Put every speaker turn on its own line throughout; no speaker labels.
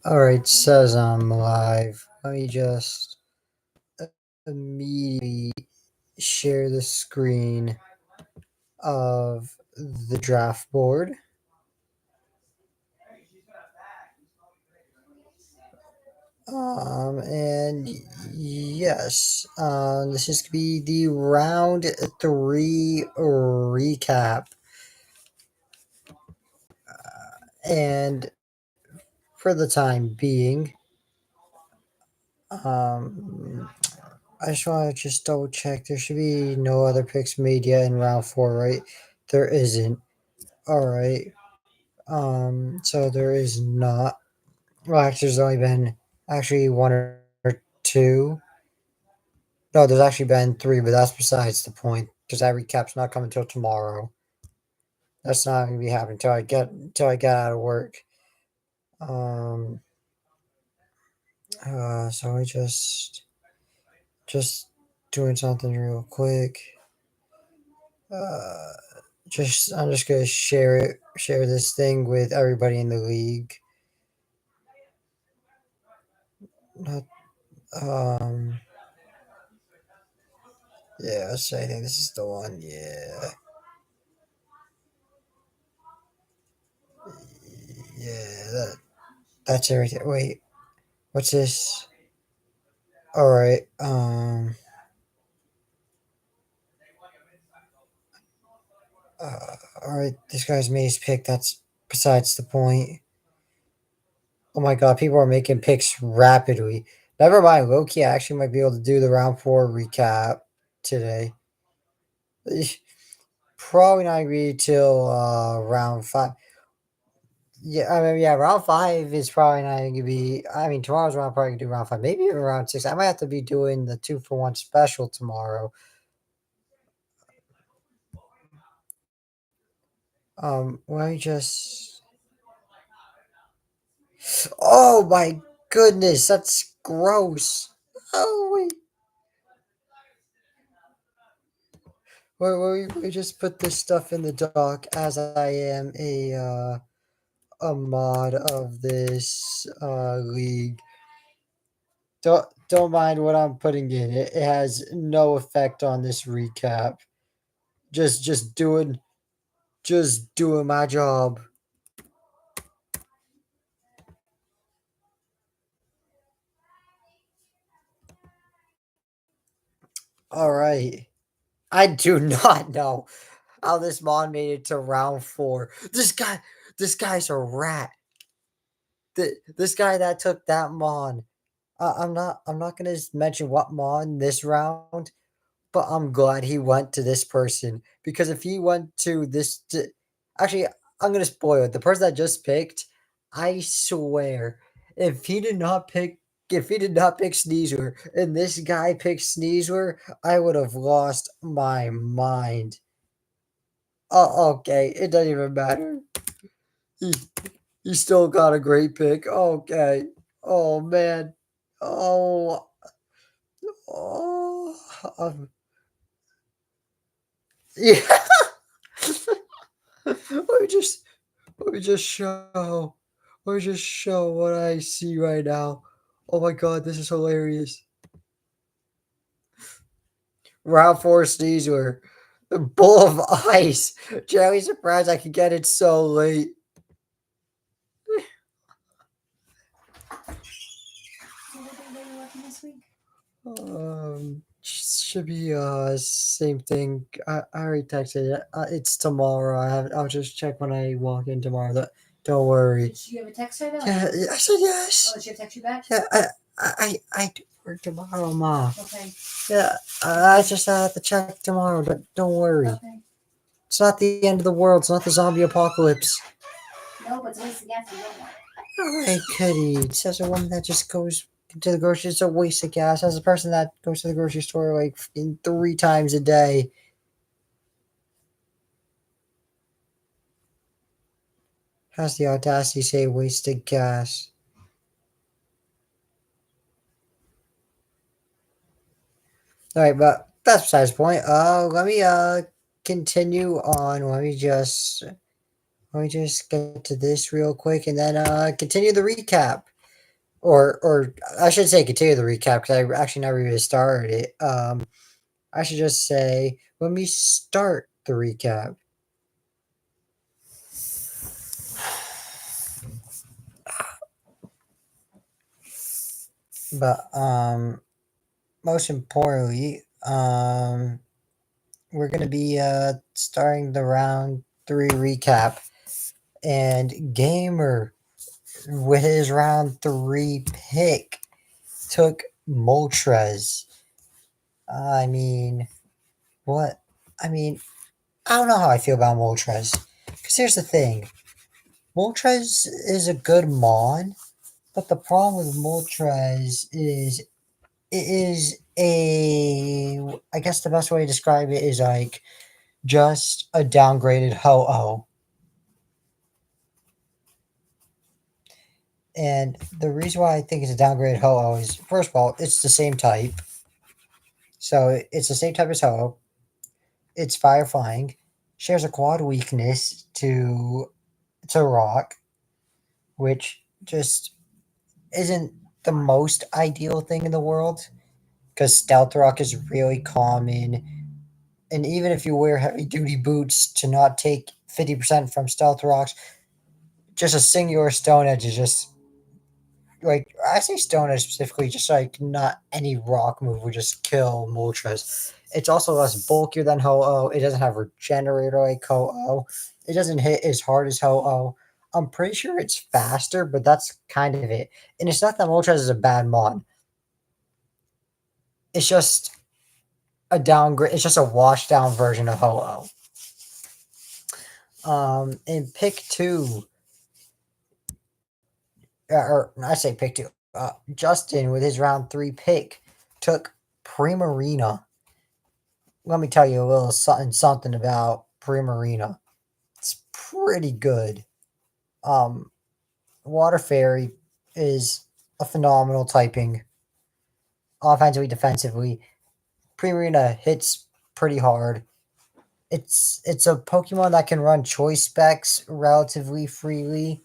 Alright, says I'm live. Let me just immediately share the screen of the draft board. And yes, this is gonna be the round 3 recap. And for the time being, um, I just want to just double check. There should be no other picks made yet in round 4, right? There isn't. All right. So there is not. Well, actually, there's only been actually one or two. No, there's actually been three, but that's besides the point because that recap's not coming until tomorrow. That's not going to be happening until I get out of work. Um. So I just doing something real quick. Uh. I'm just gonna share this thing with everybody in the league. Not um yeah, so I think this is the one. Yeah. Yeah, that's everything. Wait, what's this? Alright, alright, this guy's made his pick, that's besides the point. Oh my god, people are making picks rapidly. Never mind, Loki actually might be able to do the round 4 recap today. Probably not gonna be till round 5. Yeah, I mean, yeah, round 5 is probably not gonna be. I mean, tomorrow's round probably gonna do round 5, maybe even round 6. I might have to be doing the 2-for-1 special tomorrow. Let me just. Oh my goodness, that's gross. Oh wait, we just put this stuff in the dock as I am a mod of this league. Don't mind what I'm putting in. It has no effect on this recap. Just doing my job. All right. I do not know how this mod made it to round 4. This guy's a rat. This guy that took that mon. I'm not gonna mention what mon this round, but I'm glad he went to this person because if he went to actually, I'm gonna spoil it. The person that just picked, I swear, if he did not pick, if he did not pick Sneezer and this guy picked Sneezer, I would have lost my mind. Oh, okay, it doesn't even matter. He, he still got a great pick. Okay. Oh man. Oh. Oh. Yeah. let me just let me just show what I see right now. Oh my god, this is hilarious. Round 4 Sneezer. The Bull of Ice. Jerry surprised I could get it so late. Should be same thing. I already texted it. It's tomorrow. I'll just check when I walk in tomorrow. Don't worry.
Did you have a text her though?
Yeah, I said yes.
Oh, did she text you back?
Yeah, I do work tomorrow, Ma.
Okay.
Yeah, I just have to check tomorrow. Don't worry.
Okay.
It's not the end of the world. It's not the zombie apocalypse.
No, but it's waste of gas. You don't want it.
All right, Kitty. Says a woman that just goes to the grocery. It's a waste of gas. As a person that goes to the grocery store like 3 times a day. Has the audacity to say wasted gas. All right, but that's besides the point. Let me continue on. Let me just get to this real quick and then continue the recap. or I should say continue the recap because I actually never even started it. I should just say let me start the recap. But most importantly, we're gonna be starting the round 3 recap, and Gamer with his round 3 pick took Moltres. I mean, what? I mean, I don't know how I feel about Moltres. Because here's the thing Moltres is a good mon, but the problem with Moltres is it is a. I guess the best way to describe it is like just a downgraded Ho-Oh. And the reason why I think it's a downgraded Ho-Oh is, first of all, it's the same type. So it's the same type as Ho-Oh. It's fire flying. Shares a quad weakness to rock, which just isn't the most ideal thing in the world because stealth rock is really common. And even if you wear heavy duty boots to not take 50% from stealth rocks, just a singular stone edge is just like I say stone edge specifically, just like not any rock move would just kill Moltres. It's also less bulkier than Ho-Oh. It doesn't have regenerator like Ho-Oh. It doesn't hit as hard as Ho-Oh. I'm pretty sure it's faster, but that's kind of it. And it's not that Moltres is a bad mod. It's just a downgrade. It's just a washed down version of Ho-Oh. In pick 2, or I say pick 2. Justin with his round 3 pick took Primarina. Let me tell you a little something about Primarina. It's pretty good. Water Fairy is a phenomenal typing, offensively, defensively. Primarina hits pretty hard. It's a Pokemon that can run choice specs relatively freely,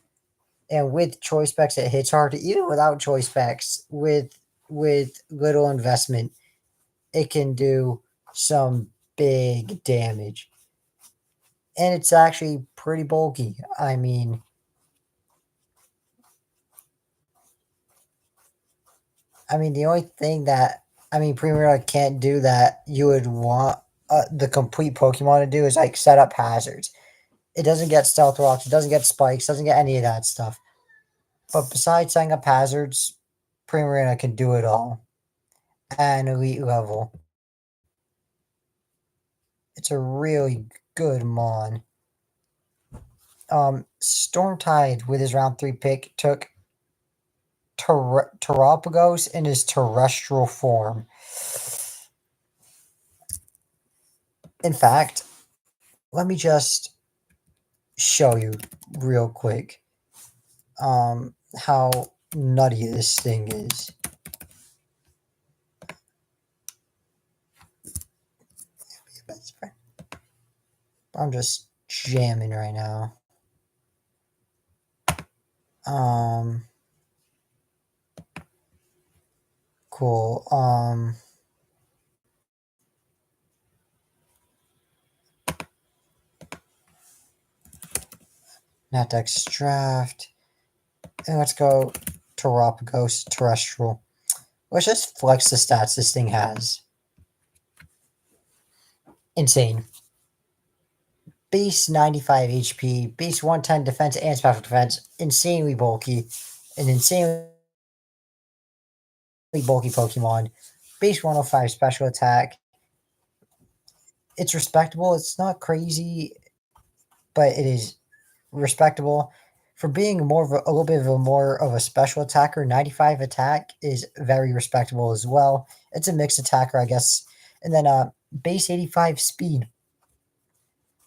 and with choice specs it hits hard. Even without choice specs, with little investment, it can do some big damage. And it's actually pretty bulky. I mean, the only thing that Premier can't do that you would want the complete Pokemon to do is like set up hazards. It doesn't get stealth rocks, it doesn't get spikes, doesn't get any of that stuff. But besides setting up hazards, Primarina can do it all at an elite level. It's a really good mon. Stormtide with his round 3 pick took Terapagos in his terrestrial form. In fact, let me just show you real quick how nutty this thing is. I'm just jamming right now. Cool. Natex draft. And let's go Terapagos terrestrial. Let's just flex the stats this thing has. Insane. Base 95 HP, base 110 defense and special defense, insanely bulky, an insanely bulky Pokemon, base 105 special attack. It's respectable. It's not crazy, but it is respectable. For being more of a little bit of a more of a special attacker, 95 attack is very respectable as well. It's a mixed attacker, I guess. And then base 85 speed.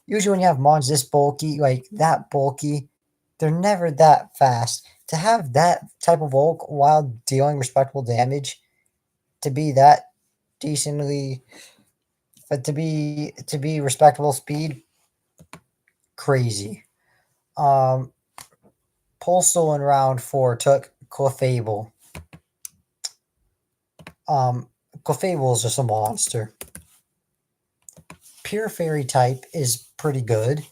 Usually when you have mons this bulky, like that bulky, they're never that fast. To have that type of bulk while dealing respectable damage, to be that decently, to be respectable speed, crazy. Postal in round 4 took Clefable. Clefable is just a monster. Pure Fairy type is pretty good,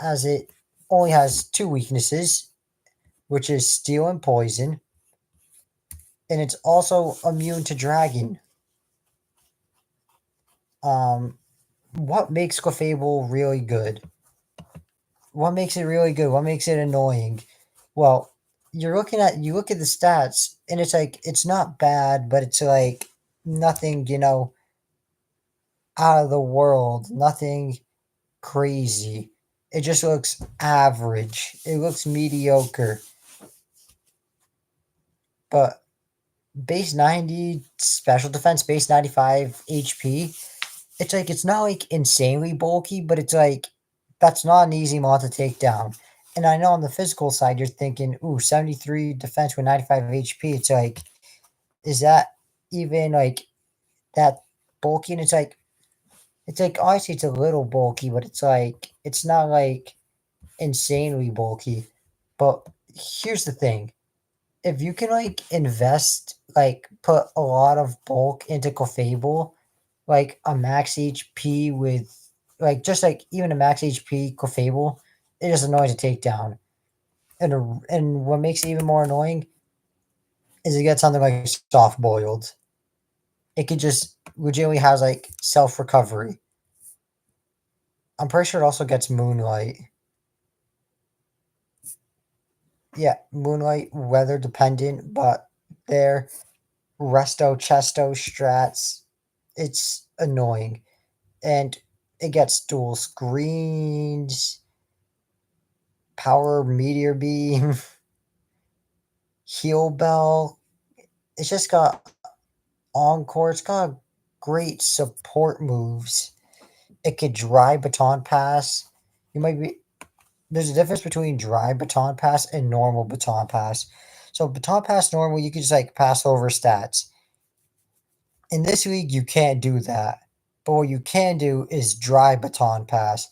as it only has 2 weaknesses, which is Steel and Poison, and it's also immune to Dragon. What makes Clefable really good? What makes it really good? What makes it annoying? Well, you look at the stats, and it's like it's not bad, but it's like nothing, out of the world, nothing crazy. It just looks average. It looks mediocre. But base 90 special defense, base 95 HP, it's like it's not like insanely bulky, but it's like that's not an easy mod to take down. And I know on the physical side you're thinking, ooh, 73 defense with 95 HP. It's like, is that even like that bulky? And it's like honestly it's a little bulky, but it's like it's not like insanely bulky. But here's the thing. If you can like invest, like put a lot of bulk into Clefable, like a max HP with like just like even a max HP Clefable, it is annoying to take down. And what makes it even more annoying is it gets something like soft boiled. It could just legitimately has like self recovery. I'm pretty sure it also gets Moonlight. Yeah, Moonlight weather dependent, but their Resto Chesto strats, it's annoying. And it gets dual screens, power meteor beam, heal bell. It's just got encore. It's got great support moves. It could dry baton pass. You might be There's a difference between dry baton pass and normal baton pass. So baton pass normal, you can just like pass over stats. In this league, you can't do that. But what you can do is dry baton pass.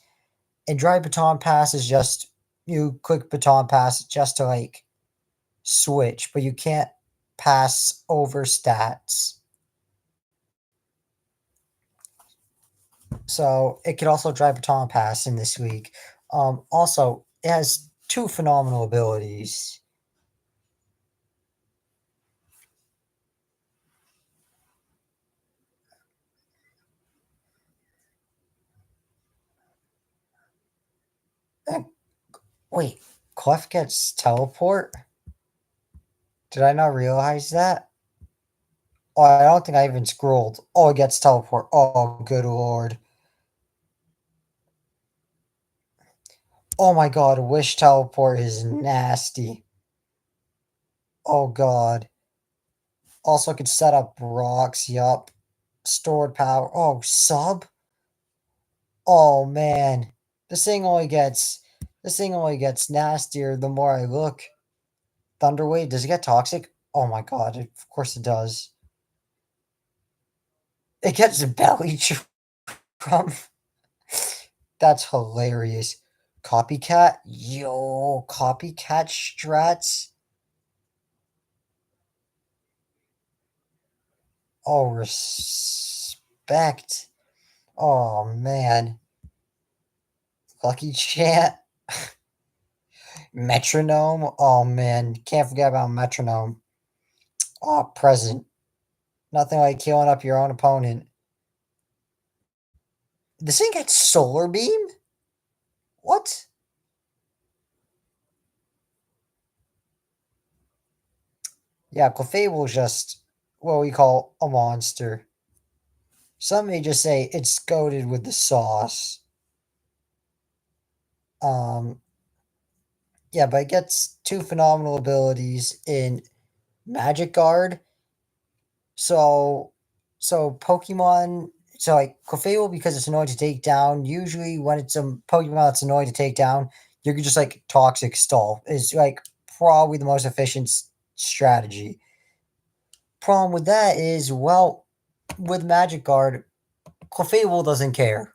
And dry baton pass is just you click baton pass just to like switch, but you can't pass over stats. So it could also dry baton pass in this league. Also, it has 2 phenomenal abilities. And wait, Clef gets teleport? Did I not realize that? Oh, I don't think I even scrolled. Oh, it gets teleport. Oh, good lord. Oh my god, Wish teleport is nasty. Oh god. Also could set up rocks, yup. Stored power. Oh, sub? Oh man. This thing only gets nastier the more I look. Thunderwave, does it get toxic? Oh my god, of course it does. It gets belly from. That's hilarious. Copycat? Yo, copycat strats? Oh, respect. Oh, man. Lucky Chant. Metronome. Oh, man. Can't forget about Metronome. Oh, present. Nothing like healing up your own opponent. This thing gets Solar Beam? What? Yeah, Clefable is just what we call a monster. Some may just say it's goated with the sauce. Yeah, but it gets 2 phenomenal abilities in Magic Guard. So Pokemon, so like Clefable, because it's annoying to take down, usually when it's a Pokemon that's annoying to take down, you can just like Toxic Stall. Is like probably the most efficient strategy. Problem with that is, well, with Magic Guard, Clefable doesn't care.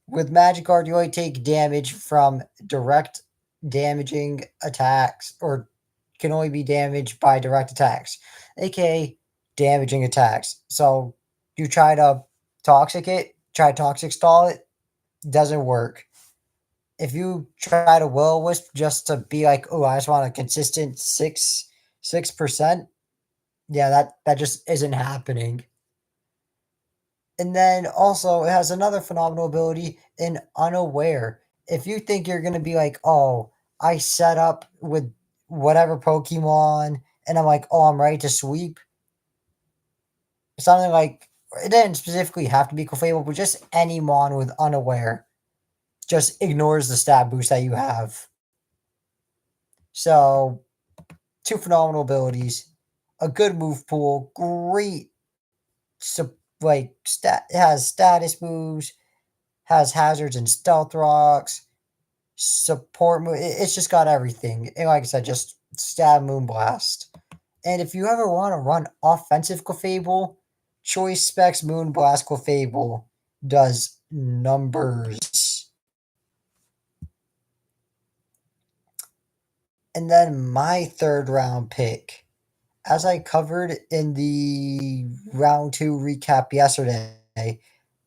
With Magic Guard, you only take damage from direct damaging attacks, or can only be damaged by direct attacks, aka damaging attacks. So you try to toxic stall it, doesn't work. If you try to will-o-wisp just to be like, oh, I just want a consistent 6%, yeah, that just isn't happening. And then also it has another phenomenal ability in Unaware. If you think you're gonna be like, oh, I set up with whatever Pokemon and I'm like, oh, I'm ready to sweep. Something like it didn't specifically have to be Clefable, but just any Mon with Unaware just ignores the stat boost that you have. So, two phenomenal abilities, a good move pool, great has status moves, has hazards and stealth rocks, support move. It's just got everything. And like I said, just stab Moonblast. And if you ever want to run offensive Clefable, Choice Specs Moonblast Clefable does numbers. And then my third round pick, as I covered in the round 2 recap yesterday,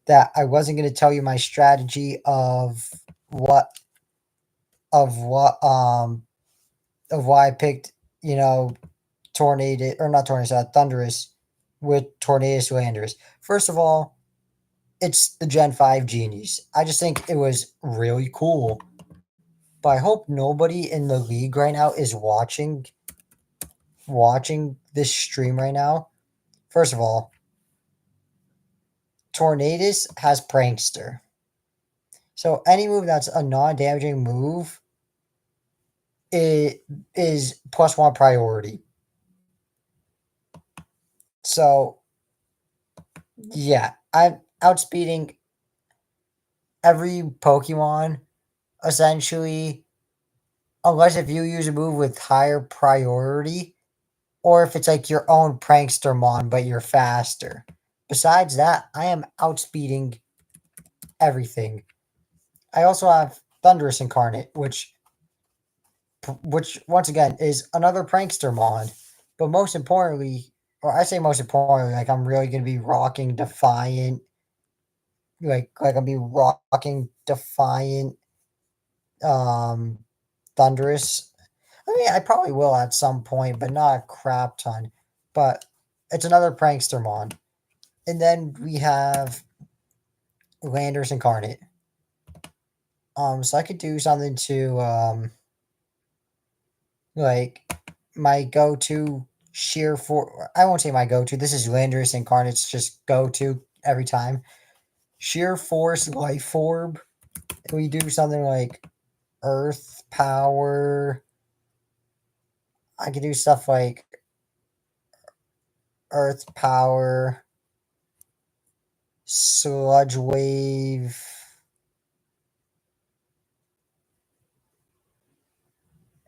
that I wasn't going to tell you my strategy of what of what of why I picked, Tornado or not Tornado, Thundurus with Tornadus Landers. First of all, it's the Gen 5 Genies. I just think it was really cool. But I hope nobody in the league right now is watching this stream right now. First of all, Tornadus has Prankster. So any move that's a non-damaging move, it is +1 priority. So yeah, I'm outspeeding every Pokemon essentially, unless if you use a move with higher priority, or if it's like your own Prankster Mon, but you're faster. Besides that, I am outspeeding everything. I also have Thundurus Incarnate, which once again is another Prankster Mon. But most importantly, or I say most importantly, like I'm really gonna be rocking Defiant. Like I'll be rocking Defiant Thundurus. I mean, I probably will at some point, but not a crap ton. But it's another Prankster Mon. And then we have Landers Incarnate. So I could do something to like my go-to sheer for I won't say my go-to. This is Landers Incarnate's just go-to every time. Sheer Force Life Orb. We do something like Earth Power. I could do stuff like Earth Power, Sludge Wave.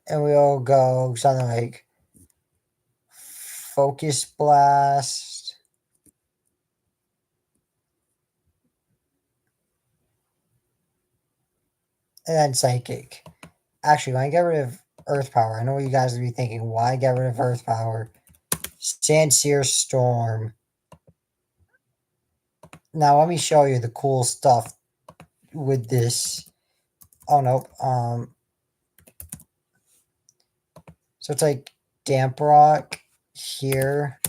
And we'll go something like Focus Blast. And then Psychic. Actually, when I get rid of Earth Power, I know you guys will be thinking, why get rid of Earth Power? Sandsear Storm. Now, let me show you the cool stuff with this. Oh, nope. So it's like Damp Rock here.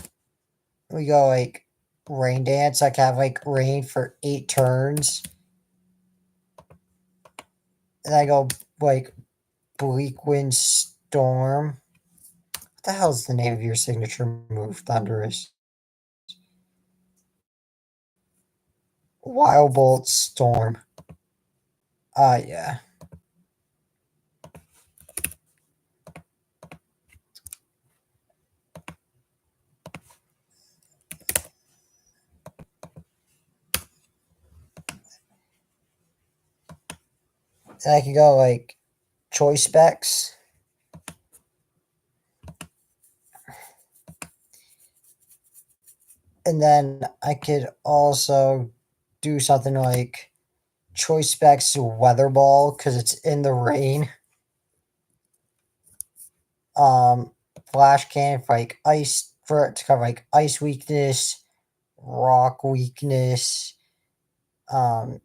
We go like Rain Dance. I can have like rain for 8 turns. And I go like Bleak Wind Storm. What the hell is the name of your signature move, Thundurus? Wild Bolt Storm. Yeah. And I can go like Choice Specs. And then I could also do something like Choice Specs Weather Ball because it's in the rain. Flash Cannon for like Ice for it to cover like ice weakness, rock weakness. Not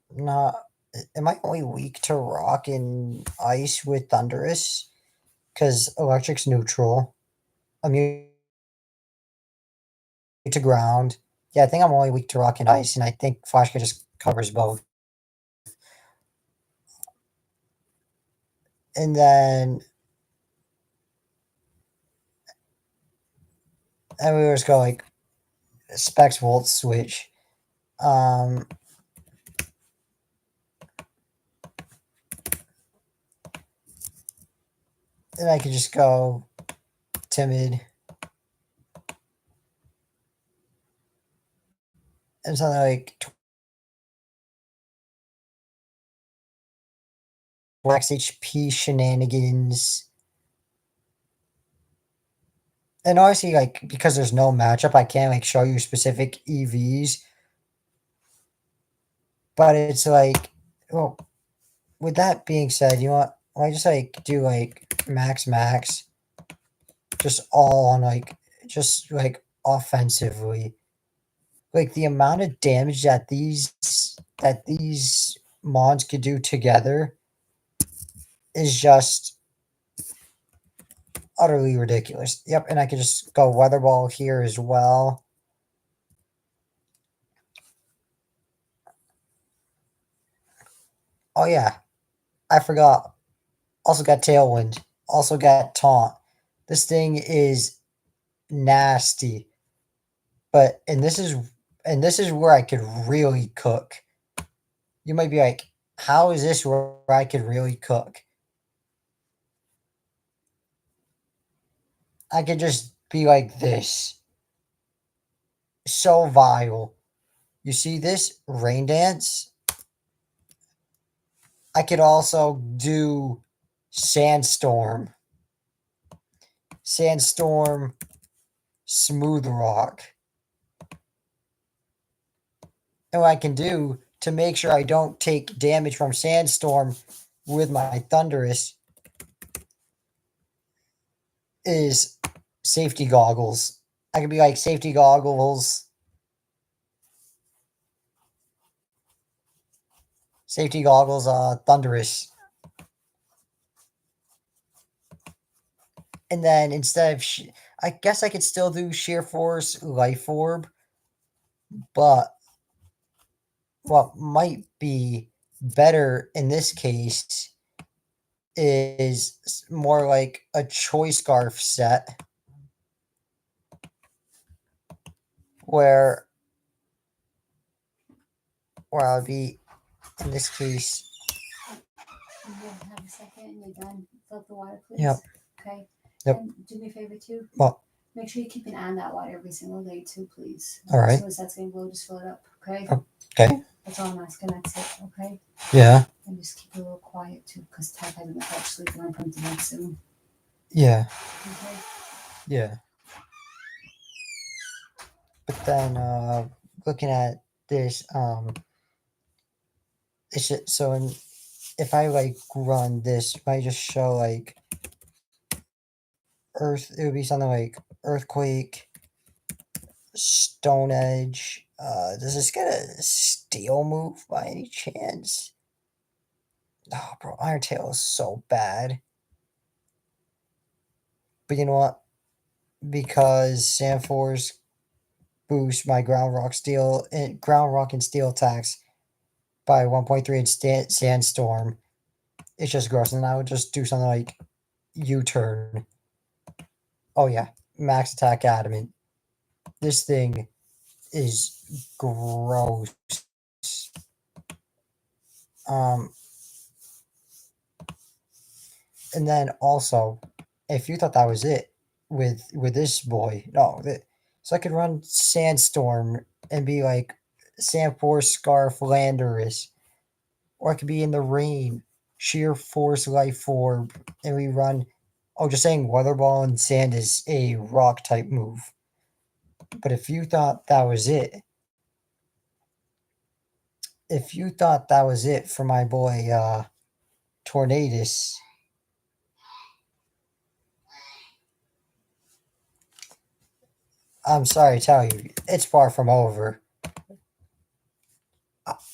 am I only weak to rock and ice with thunderous? Because electric's neutral. Immune to ground. Yeah, I think I'm only weak to rock and ice, and I think Flash Kick just covers both. And then we just go like Specs Volt Switch. Then I could just go Timid. And something like Max HP Shenanigans. And obviously, like, because there's no matchup, I can't like show you specific EVs. But it's like, well, with that being said, you know what? I just like do like max, just all on like just like offensively. Like the amount of damage that these mons could do together is just utterly ridiculous. Yep, and I could just go Weather Ball here as well. Oh yeah, I forgot. Also got Tailwind. Also got Taunt. This thing is nasty. But and this is where I could really cook. You might be like, how is this where I could really cook? I could just be like this. So vile. You see this rain dance? I could also do Sandstorm. Sandstorm, Smooth Rock. And what I can do to make sure I don't take damage from Sandstorm with my Thunderous is Safety Goggles. I could be like Safety Goggles. Safety Goggles, Thunderous. And then instead of, I guess I could still do Sheer Force, Life Orb. But what might be better in this case is more like a Choice Scarf set where I'll be in this case.
You have a second. You're done. Fill up the water, please.
Yep.
Okay.
Yep.
And do me a favor too.
What?
Make sure you keep an eye on that water every single day too, please.
All right.
As soon as that's getting low, just fill it up. Okay.
Okay.
That's all I'm asking. That's it. Okay.
Yeah.
And just keep it a little quiet too, because Ted having a touch sleep and I'm coming to bed soon.
Yeah.
Okay.
Yeah. But then looking at this, it's just, so if I like run this, if I just show like Earth, it would be something like Earthquake, Stone Edge. Does this get a Steel move by any chance? Oh, bro, Iron Tail is so bad. But you know what? Because Sandforce boosts my Ground Rock and Steel attacks by 1.3 in Sandstorm. It's just gross. And I would just do something like U-turn. Oh yeah, max attack Adamant. This thing is gross. And then also, if you thought that was it with this boy, no, so I could run Sandstorm and be like Sandforce Scarf Landorus, or I could be in the rain, Sheer Force Life Orb, and we run. Oh, just saying, Weather Ball and Sand is a rock type move. But if you thought that was it, for my boy Tornadus, I'm sorry to tell you, it's far from over.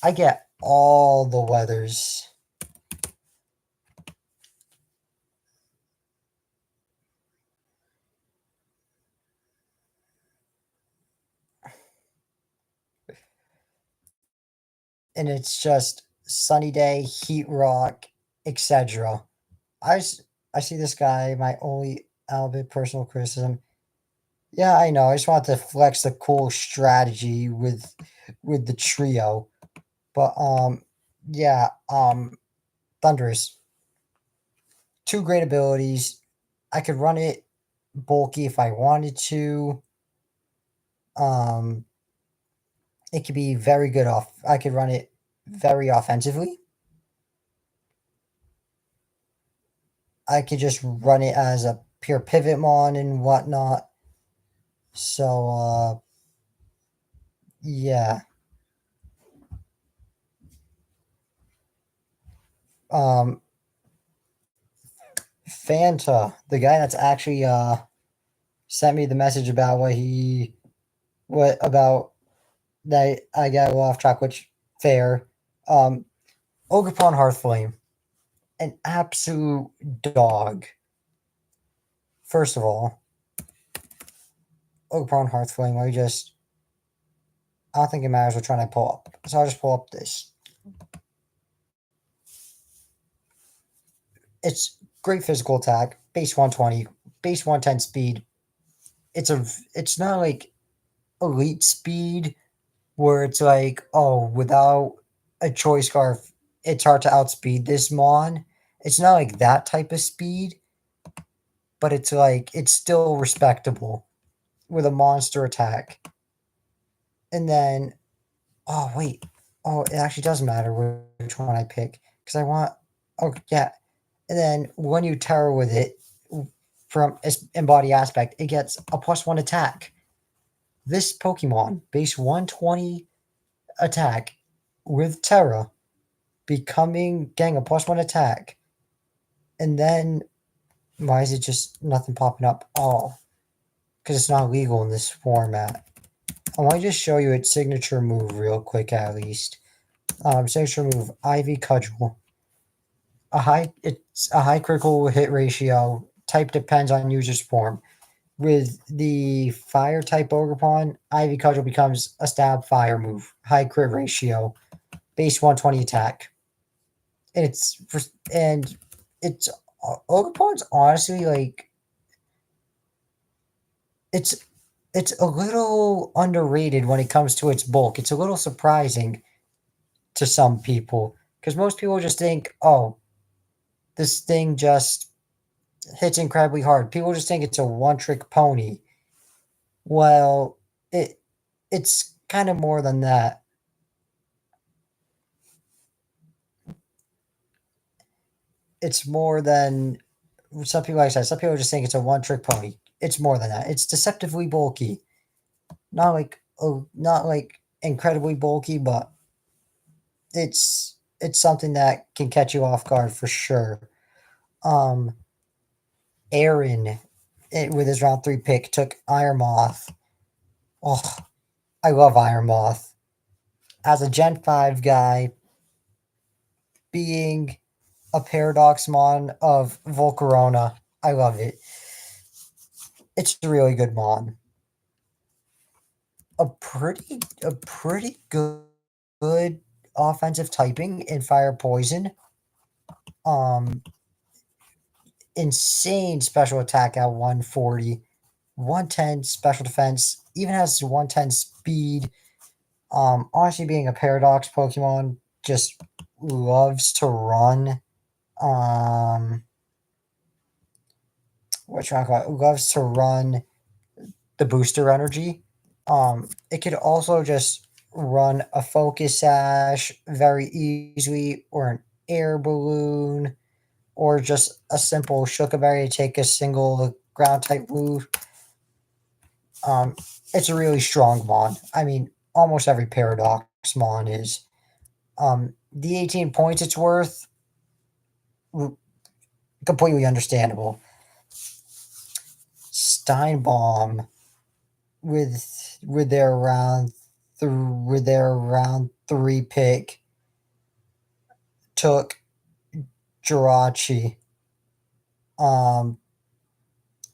I get all the weathers. And it's just sunny day, heat rock, etc. I see this guy, my only albeit personal criticism. Yeah, I know. I just want to flex the cool strategy with the trio. But yeah, Thunderous. Two great abilities. I could run it bulky if I wanted to. Um it could be very good off. I could run it very offensively. I could just run it as a pure pivot mon and whatnot. So yeah. Um Fanta, the guy that's actually sent me the message about what about that I got a little off track, which fair. Ogerpon Hearthflame, an absolute dog. First of all, Ogerpon Hearthflame, I don't think it matters what trying to pull up. So I'll just pull up this. It's great physical attack, base 120, base 110 speed. It's not like elite speed where it's like, oh, without a choice scarf, it's hard to outspeed this mon. It's not like that type of speed, but it's like it's still respectable with a monster attack. And then, oh wait, oh it actually doesn't matter which one I pick because I want. Oh yeah, and then when you Terra with it from embody aspect, it gets a +1 attack. This Pokemon base 120 attack with Terra getting a +1 attack. And then why is it just nothing popping up? Oh, because it's not legal in this format. I want to just show you its signature move real quick at least. Signature move, Ivy Cudgel. It's a high critical hit ratio. Type depends on user's form. With the fire type Ogerpon, Ivy Cudgel becomes a stab fire move. High crit ratio. Base 120 attack. And it's Ogerpon's honestly like it's a little underrated when it comes to its bulk. It's a little surprising to some people because most people just think, oh, this thing just hits incredibly hard. People just think it's a one-trick pony. Well, it's kind of more than that. It's more than some people like I said. Some people just think it's a one-trick pony. It's more than that. It's deceptively bulky. Not like incredibly bulky, but it's something that can catch you off guard for sure. Aaron, with his round 3 pick, took Iron Moth. Oh, I love Iron Moth. As a Gen 5 guy, being a Paradoxmon of Volcarona, I love it. It's a really good mon. A pretty good offensive typing in Fire Poison. Insane special attack at 140, 110 special defense, even has 110 speed. Honestly, being a Paradox Pokemon, just loves to run. What should I call it? Loves to run the booster energy. It could also just run a Focus Sash very easily, or an air balloon, or just a simple Shukaberry to take a single ground type move. It's a really strong mon. I mean, almost every Paradox mon is. The 18 points it's worth, completely understandable. Steinbaum. with their round 3 pick took Jirachi.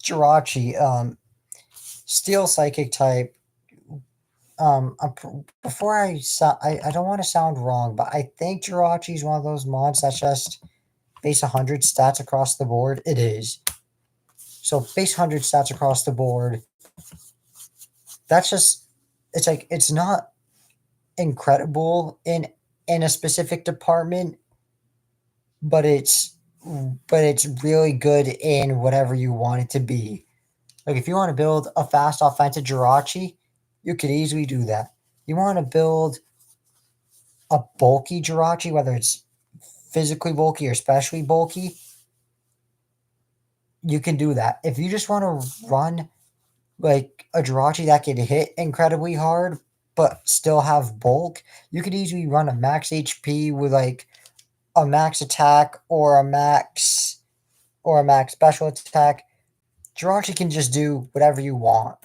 Jirachi, Steel Psychic type. Before I don't want to sound wrong, but I think Jirachi is one of those mods that's just base 100 stats across the board. It is. So base 100 stats across the board. That's just, it's like, it's not incredible in a specific department, but it's really good in whatever you want it to be. Like if you want to build a fast offensive Jirachi, you could easily do that. You want to build a bulky Jirachi, whether it's physically bulky or especially bulky, you can do that. If you just want to run like a Jirachi that can hit incredibly hard but still have bulk, you could easily run a max HP with like a max attack or a max special attack. Jirachi can just do whatever you want.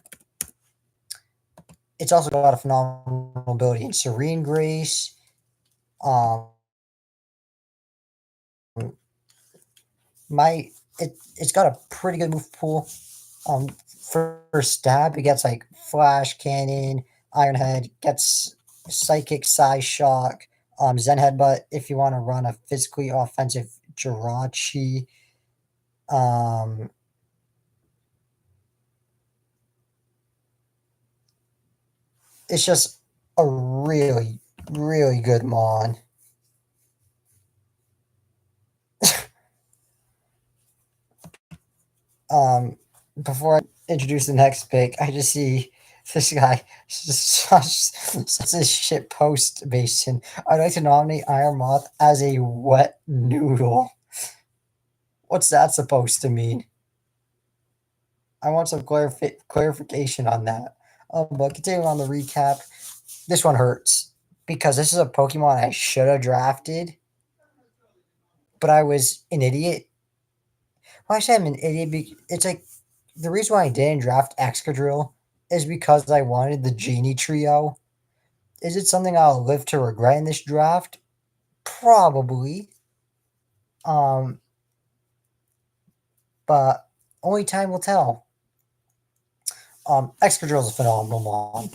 It's also got a phenomenal ability in Serene Grace. It's got a pretty good move pool. For stab, it gets like Flash Cannon, Iron Head, gets Psychic Size Shock, Zen Headbutt if you want to run a physically offensive Jirachi. It's just a really, really good mon. Before I introduce the next pick, I just see this guy such a shit post Mason. I'd like to nominate Iron Moth as a wet noodle. What's that supposed to mean? I want some clarification on that. But continuing on the recap, this one hurts because this is a Pokemon I should have drafted, but I was an idiot. Well, I say I'm an idiot. It's like the reason why I didn't draft Excadrill is because I wanted the Genie Trio. Is it something I'll live to regret in this draft? Probably. But only time will tell. Excadrill is a phenomenal mon.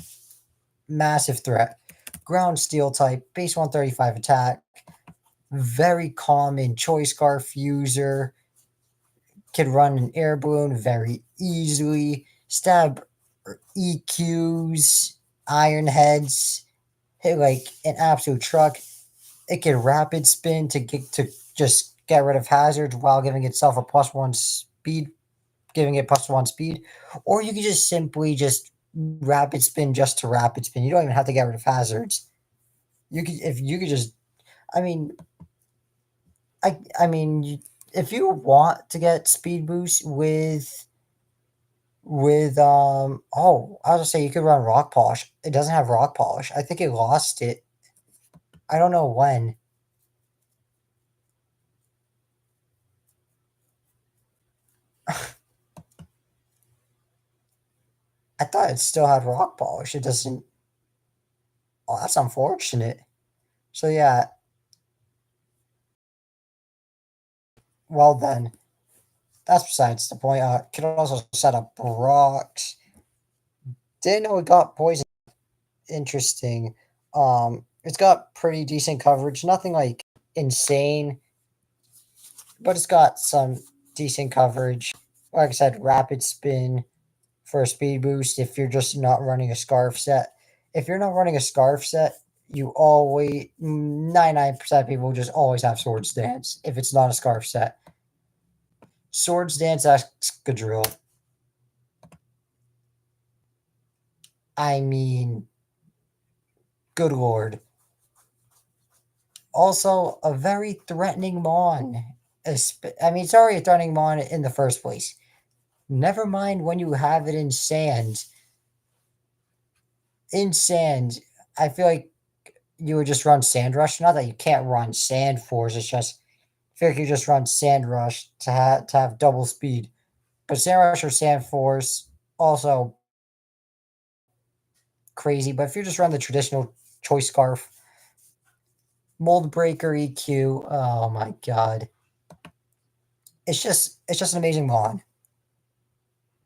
Massive threat. Ground Steel type, base 135 attack. Very common Choice Scarf user. Can run an air balloon very easily. Stab EQs, Iron Heads, hit like an absolute truck. It can rapid spin to just get rid of hazards while giving itself a +1 speed, giving it +1 speed. Or you can just simply just rapid spin just to rapid spin. You don't even have to get rid of hazards. You could just, I mean, if you want to get speed boost with oh, I was gonna say you could run Rock Polish. It doesn't have Rock Polish. I think it lost it. I don't know when. I thought it still had Rock Polish. It doesn't. Oh, that's unfortunate. So yeah. Well then, that's besides the point. Could also set up rocks. Didn't know it got poison. Interesting. It's got pretty decent coverage. Nothing like insane, but it's got some decent coverage. Like I said, rapid spin for a speed boost if you're just not running a scarf set. If you're not running a scarf set, you always 99% of people just always have Swords Dance if it's not a scarf set. Swords Dance Excadrill. I mean, good lord. Also, a very threatening mon. I mean, it's already a threatening mon in the first place. Never mind when you have it in sand. In sand, I feel like you would just run Sand Rush. Not that you can't run Sand Force. It's just I feel like you just run Sand Rush to have double speed. But Sand Rush or Sand Force also crazy, but if you're just running the traditional choice scarf, mold breaker EQ, oh my god. It's just an amazing mod.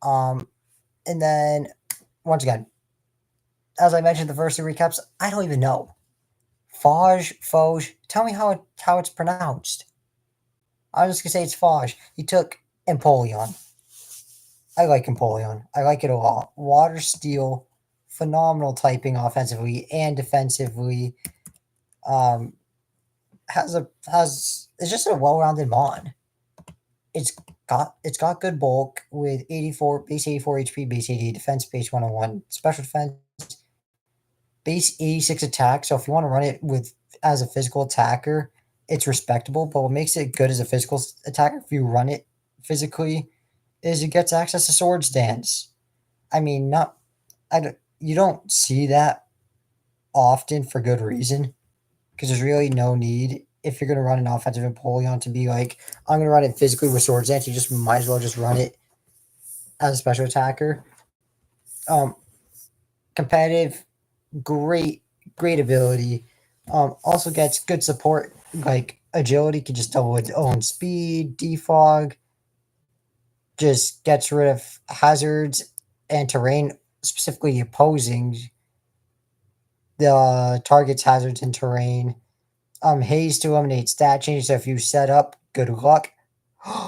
And then once again, as I mentioned the first two recaps, I don't even know. Foge, tell me how it's pronounced. I'm just gonna say it's Foge. He took Empoleon. I like Empoleon. I like it a lot. Water Steel, phenomenal typing offensively and defensively. It's just a well-rounded mon. It's got good bulk with 84 HP, base 80 defense, base 101 special defense, base 86 attack. So if you want to run it with as a physical attacker, it's respectable. But what makes it good as a physical attacker, if you run it physically, is it gets access to Swords Dance. I mean, you don't see that often for good reason, because there's really no need if you're going to run an offensive Empoleon to be like, I'm going to run it physically with Swords Dance. You just might as well just run it as a special attacker. Competitive, great ability. Also gets good support, like agility can just double its own speed. Defog just gets rid of hazards and terrain, specifically opposing the target's hazards and terrain. Haze to eliminate stat changes. So if you set up, good luck.